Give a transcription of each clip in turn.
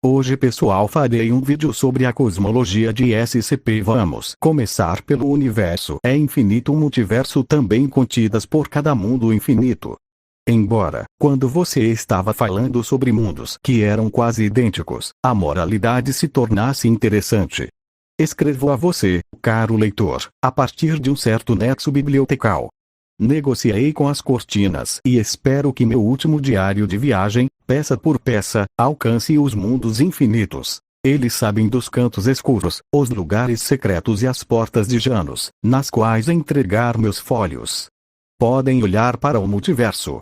Hoje pessoal, farei um vídeo sobre a cosmologia de SCP. Vamos começar pelo universo. É infinito, um multiverso também contidas por cada mundo infinito. Embora, quando você estava falando sobre mundos que eram quase idênticos, a moralidade se tornasse interessante. Escrevo a você, caro leitor, a partir de um certo nexo bibliotecal. Negociei com as cortinas e espero que meu último diário de viagem, peça por peça, alcance os mundos infinitos. Eles sabem dos cantos escuros, os lugares secretos e as portas de Janus, nas quais entregar meus folhos. Podem olhar para o multiverso.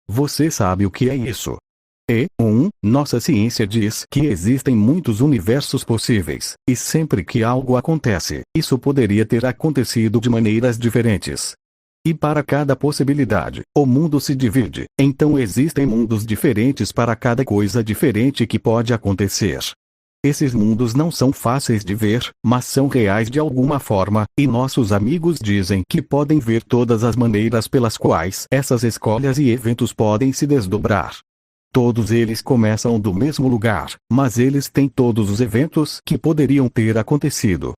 Você sabe o que é isso? Nossa ciência diz que existem muitos universos possíveis, e sempre que algo acontece, isso poderia ter acontecido de maneiras diferentes. E para cada possibilidade, o mundo se divide, então existem mundos diferentes para cada coisa diferente que pode acontecer. Esses mundos não são fáceis de ver, mas são reais de alguma forma, e nossos amigos dizem que podem ver todas as maneiras pelas quais essas escolhas e eventos podem se desdobrar. Todos eles começam do mesmo lugar, mas eles têm todos os eventos que poderiam ter acontecido.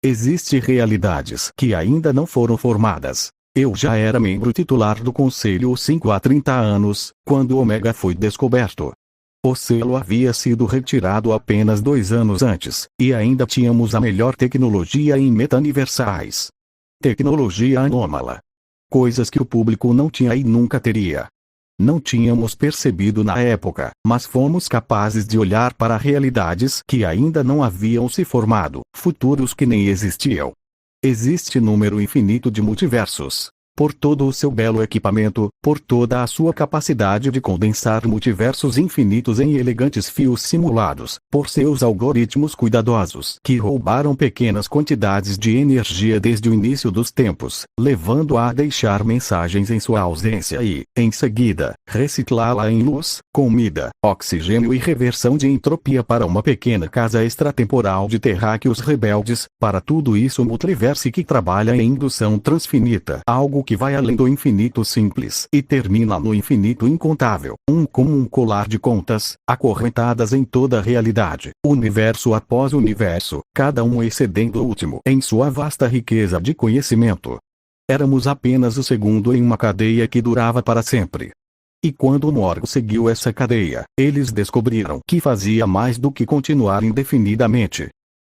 Existem realidades que ainda não foram formadas. Eu já era membro titular do Conselho 5 há 30 anos, quando Omega foi descoberto. O selo havia sido retirado apenas 2 anos antes, e ainda tínhamos a melhor tecnologia em meta-universais. Tecnologia anômala. Coisas que o público não tinha e nunca teria. Não tínhamos percebido na época, mas fomos capazes de olhar para realidades que ainda não haviam se formado, futuros que nem existiam. Existe número infinito de multiversos. Por todo o seu belo equipamento, por toda a sua capacidade de condensar multiversos infinitos em elegantes fios simulados, por seus algoritmos cuidadosos que roubaram pequenas quantidades de energia desde o início dos tempos, levando-a a deixar mensagens em sua ausência e, em seguida, reciclá-la em luz, comida, oxigênio e reversão de entropia para uma pequena casa extratemporal de terráqueos rebeldes. Para tudo isso, o multiverso que trabalha em indução transfinita, algo que vai além do infinito simples e termina no infinito incontável, como um colar de contas, acorrentadas em toda a realidade, universo após universo, cada um excedendo o último em sua vasta riqueza de conhecimento. Éramos apenas o segundo em uma cadeia que durava para sempre. E quando o Morgo seguiu essa cadeia, eles descobriram que fazia mais do que continuar indefinidamente.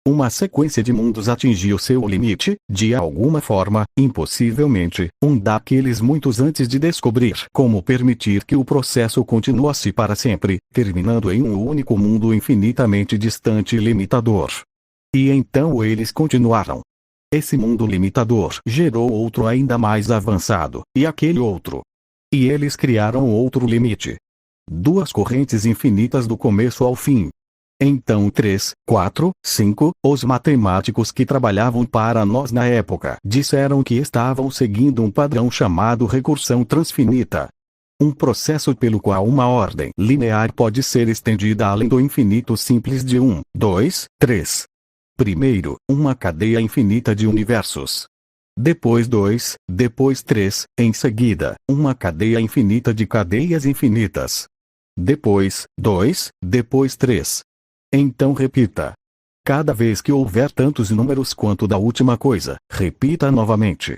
Uma sequência de mundos atingiu seu limite, de alguma forma, impossivelmente, daqueles muitos antes de descobrir como permitir que o processo continuasse para sempre, terminando em um único mundo infinitamente distante e limitador. E então eles continuaram. Esse mundo limitador gerou outro ainda mais avançado, e aquele outro. E eles criaram outro limite. 2 correntes infinitas do começo ao fim. Então 3, 4, 5, os matemáticos que trabalhavam para nós na época disseram que estavam seguindo um padrão chamado recursão transfinita. Um processo pelo qual uma ordem linear pode ser estendida além do infinito simples de 1, 2, 3. Primeiro, uma cadeia infinita de universos. Depois 2, depois 3, em seguida, uma cadeia infinita de cadeias infinitas. Depois, 2, depois 3. Então repita. Cada vez que houver tantos números quanto da última coisa, repita novamente.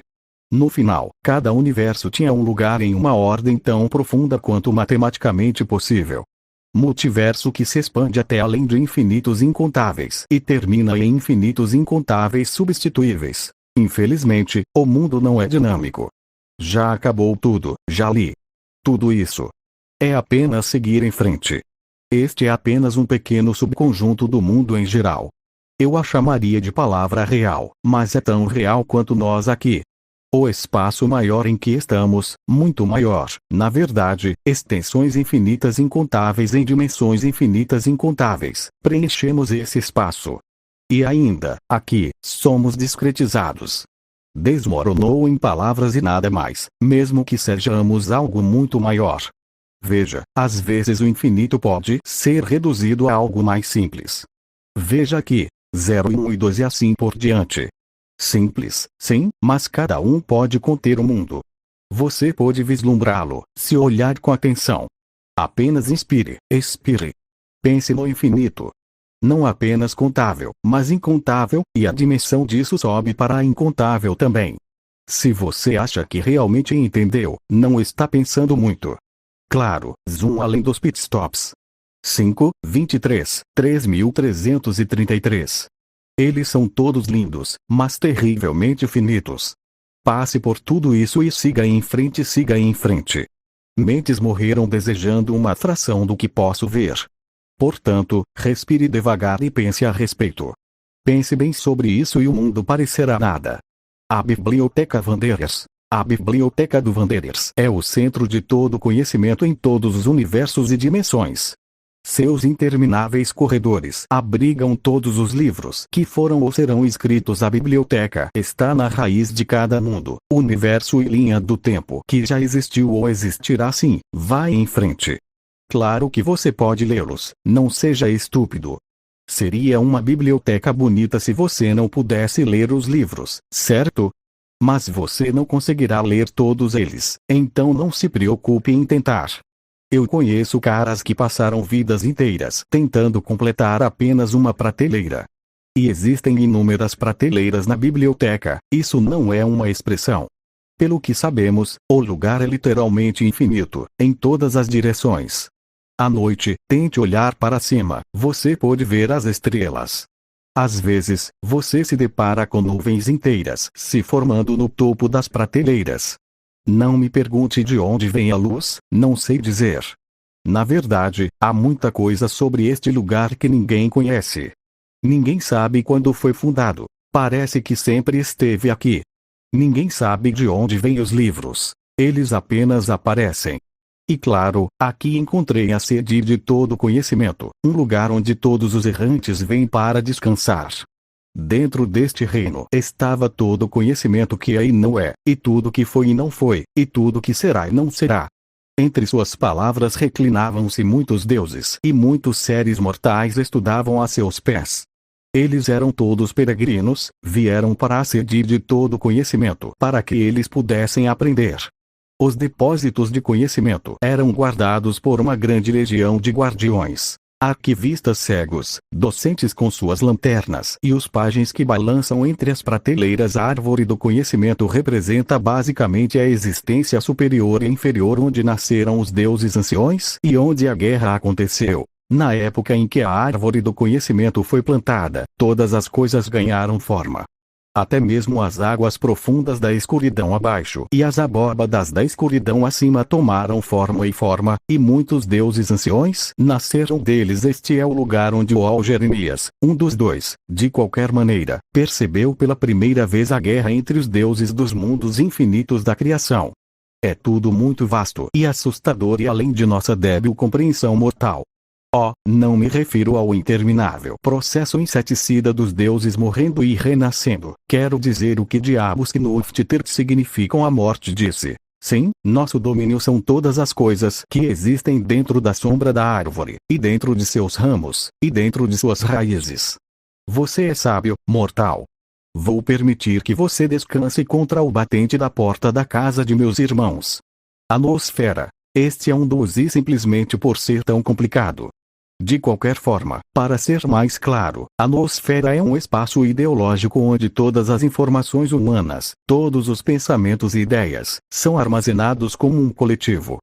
No final, cada universo tinha um lugar em uma ordem tão profunda quanto matematicamente possível. Multiverso que se expande até além de infinitos incontáveis e termina em infinitos incontáveis substituíveis. Infelizmente, o mundo não é dinâmico. Já acabou tudo, já li. Tudo isso. É apenas seguir em frente. Este é apenas um pequeno subconjunto do mundo em geral. Eu a chamaria de palavra real, mas é tão real quanto nós aqui. O espaço maior em que estamos, muito maior, na verdade, extensões infinitas incontáveis em dimensões infinitas incontáveis, preenchemos esse espaço. E ainda, aqui, somos discretizados. Desmoronou em palavras e nada mais, mesmo que sejamos algo muito maior. Veja, às vezes o infinito pode ser reduzido a algo mais simples. Veja aqui, 0 e 1 e 2 e assim por diante. Simples, sim, mas cada um pode conter o mundo. Você pode vislumbrá-lo, se olhar com atenção. Apenas inspire, expire. Pense no infinito. Não apenas contável, mas incontável, e a dimensão disso sobe para a incontável também. Se você acha que realmente entendeu, não está pensando muito. Claro, zoom além dos pitstops. 5, 23, 3333. Eles são todos lindos, mas terrivelmente finitos. Passe por tudo isso e siga em frente, siga em frente. Mentes morreram desejando uma fração do que posso ver. Portanto, respire devagar e pense a respeito. Pense bem sobre isso e o mundo parecerá nada. A Biblioteca Wanderers. A Biblioteca do Wanderers é o centro de todo conhecimento em todos os universos e dimensões. Seus intermináveis corredores abrigam todos os livros que foram ou serão escritos. A biblioteca está na raiz de cada mundo, universo e linha do tempo que já existiu ou existirá. Sim, vá em frente. Claro que você pode lê-los, não seja estúpido. Seria uma biblioteca bonita se você não pudesse ler os livros, certo? Mas você não conseguirá ler todos eles, então não se preocupe em tentar. Eu conheço caras que passaram vidas inteiras tentando completar apenas uma prateleira. E existem inúmeras prateleiras na biblioteca, isso não é uma expressão. Pelo que sabemos, o lugar é literalmente infinito, em todas as direções. À noite, tente olhar para cima, você pode ver as estrelas. Às vezes, você se depara com nuvens inteiras se formando no topo das prateleiras. Não me pergunte de onde vem a luz, não sei dizer. Na verdade, há muita coisa sobre este lugar que ninguém conhece. Ninguém sabe quando foi fundado, parece que sempre esteve aqui. Ninguém sabe de onde vêm os livros, eles apenas aparecem. E claro, aqui encontrei a sede de todo conhecimento, um lugar onde todos os errantes vêm para descansar. Dentro deste reino estava todo o conhecimento que é e não é, e tudo que foi e não foi, e tudo que será e não será. Entre suas palavras reclinavam-se muitos deuses e muitos seres mortais estudavam a seus pés. Eles eram todos peregrinos, vieram para a sede de todo conhecimento para que eles pudessem aprender. Os depósitos de conhecimento eram guardados por uma grande legião de guardiões. Arquivistas cegos, docentes com suas lanternas e os pajens que balançam entre as prateleiras. A árvore do conhecimento representa basicamente a existência superior e inferior onde nasceram os deuses anciões e onde a guerra aconteceu. Na época em que a árvore do conhecimento foi plantada, todas as coisas ganharam forma. Até mesmo as águas profundas da escuridão abaixo e as abóbadas da escuridão acima tomaram forma, e muitos deuses anciões nasceram deles. Este é o lugar onde o Jeremias, um dos dois, de qualquer maneira, percebeu pela primeira vez a guerra entre os deuses dos mundos infinitos da criação. É tudo muito vasto e assustador e além de nossa débil compreensão mortal. Oh, não me refiro ao interminável processo inseticida dos deuses morrendo e renascendo. Quero dizer o que diabos Knufter significam. A morte disse. Sim, nosso domínio são todas as coisas que existem dentro da sombra da árvore, e dentro de seus ramos, e dentro de suas raízes. Você é sábio, mortal. Vou permitir que você descanse contra o batente da porta da casa de meus irmãos. A nosfera. Este é um dos e simplesmente por ser tão complicado. De qualquer forma, para ser mais claro, a nosfera é um espaço ideológico onde todas as informações humanas, todos os pensamentos e ideias, são armazenados como um coletivo.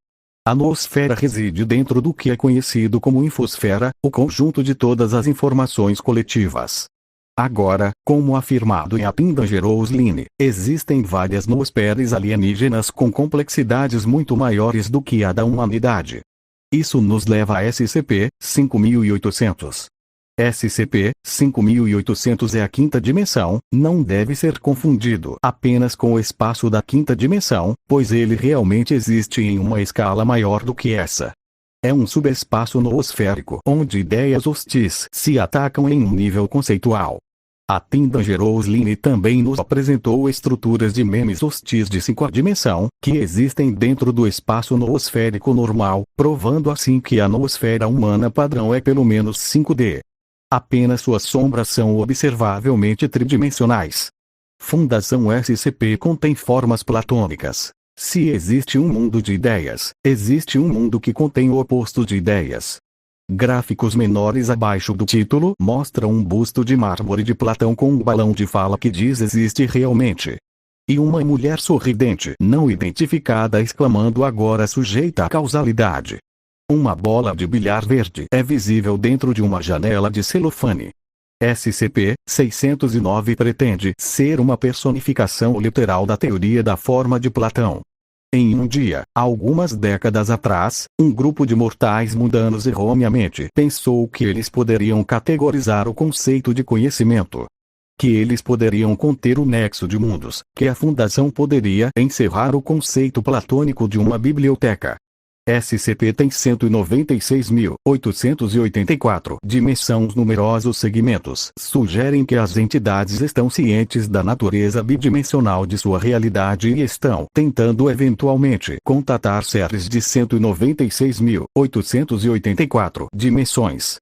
A nosfera reside dentro do que é conhecido como infosfera, o conjunto de todas as informações coletivas. Agora, como afirmado em A Pin Dangerous Line, existem várias nosferas alienígenas com complexidades muito maiores do que a da humanidade. Isso nos leva a SCP-5800. SCP-5800 é a quinta dimensão, não deve ser confundido apenas com o espaço da quinta dimensão, pois ele realmente existe em uma escala maior do que essa. É um subespaço noosférico onde ideias hostis se atacam em um nível conceitual. A Pin Dangerous Line também nos apresentou estruturas de memes hostis de 5 dimensão, que existem dentro do espaço noosférico normal, provando assim que a noosfera humana padrão é pelo menos 5D. Apenas suas sombras são observavelmente tridimensionais. Fundação SCP contém formas platônicas. Se existe um mundo de ideias, existe um mundo que contém o oposto de ideias. Gráficos menores abaixo do título mostram um busto de mármore de Platão com um balão de fala que diz existe realmente. E uma mulher sorridente não identificada exclamando agora sujeita à causalidade. Uma bola de bilhar verde é visível dentro de uma janela de celofane. SCP-609 pretende ser uma personificação literal da teoria da forma de Platão. Em um dia, algumas décadas atrás, um grupo de mortais mundanos erroneamente pensou que eles poderiam categorizar o conceito de conhecimento. Que eles poderiam conter o nexo de mundos, que a fundação poderia encerrar o conceito platônico de uma biblioteca. SCP tem 196.884 dimensões. Numerosos segmentos sugerem que as entidades estão cientes da natureza bidimensional de sua realidade e estão tentando eventualmente contatar seres de 196.884 dimensões.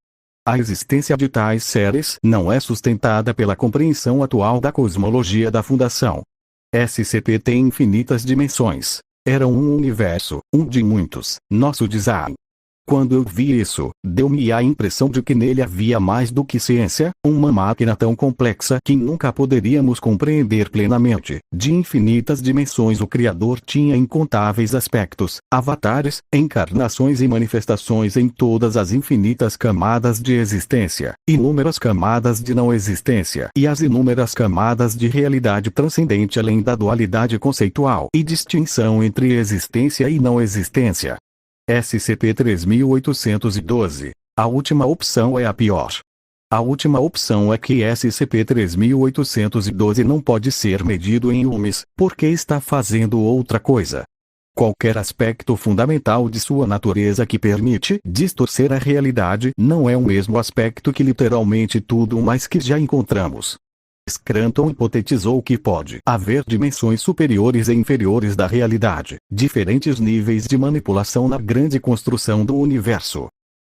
A existência de tais seres não é sustentada pela compreensão atual da cosmologia da Fundação. SCP tem infinitas dimensões. Era um universo, um de muitos, nosso design. Quando eu vi isso, deu-me a impressão de que nele havia mais do que ciência, uma máquina tão complexa que nunca poderíamos compreender plenamente. De infinitas dimensões o Criador tinha incontáveis aspectos, avatares, encarnações e manifestações em todas as infinitas camadas de existência, inúmeras camadas de não existência e as inúmeras camadas de realidade transcendente além da dualidade conceitual e distinção entre existência e não existência. SCP-3812. A última opção é a pior. A última opção é que SCP-3812 não pode ser medido em lumes, porque está fazendo outra coisa. Qualquer aspecto fundamental de sua natureza que permite distorcer a realidade não é o mesmo aspecto que literalmente tudo mais que já encontramos. Scranton hipotetizou que pode haver dimensões superiores e inferiores da realidade, diferentes níveis de manipulação na grande construção do universo.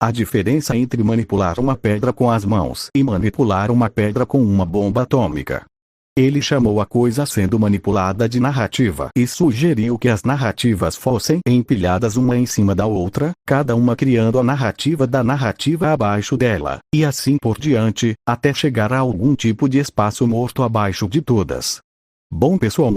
A diferença entre manipular uma pedra com as mãos e manipular uma pedra com uma bomba atômica. Ele chamou a coisa sendo manipulada de narrativa e sugeriu que as narrativas fossem empilhadas uma em cima da outra, cada uma criando a narrativa da narrativa abaixo dela, e assim por diante, até chegar a algum tipo de espaço morto abaixo de todas. Bom pessoal,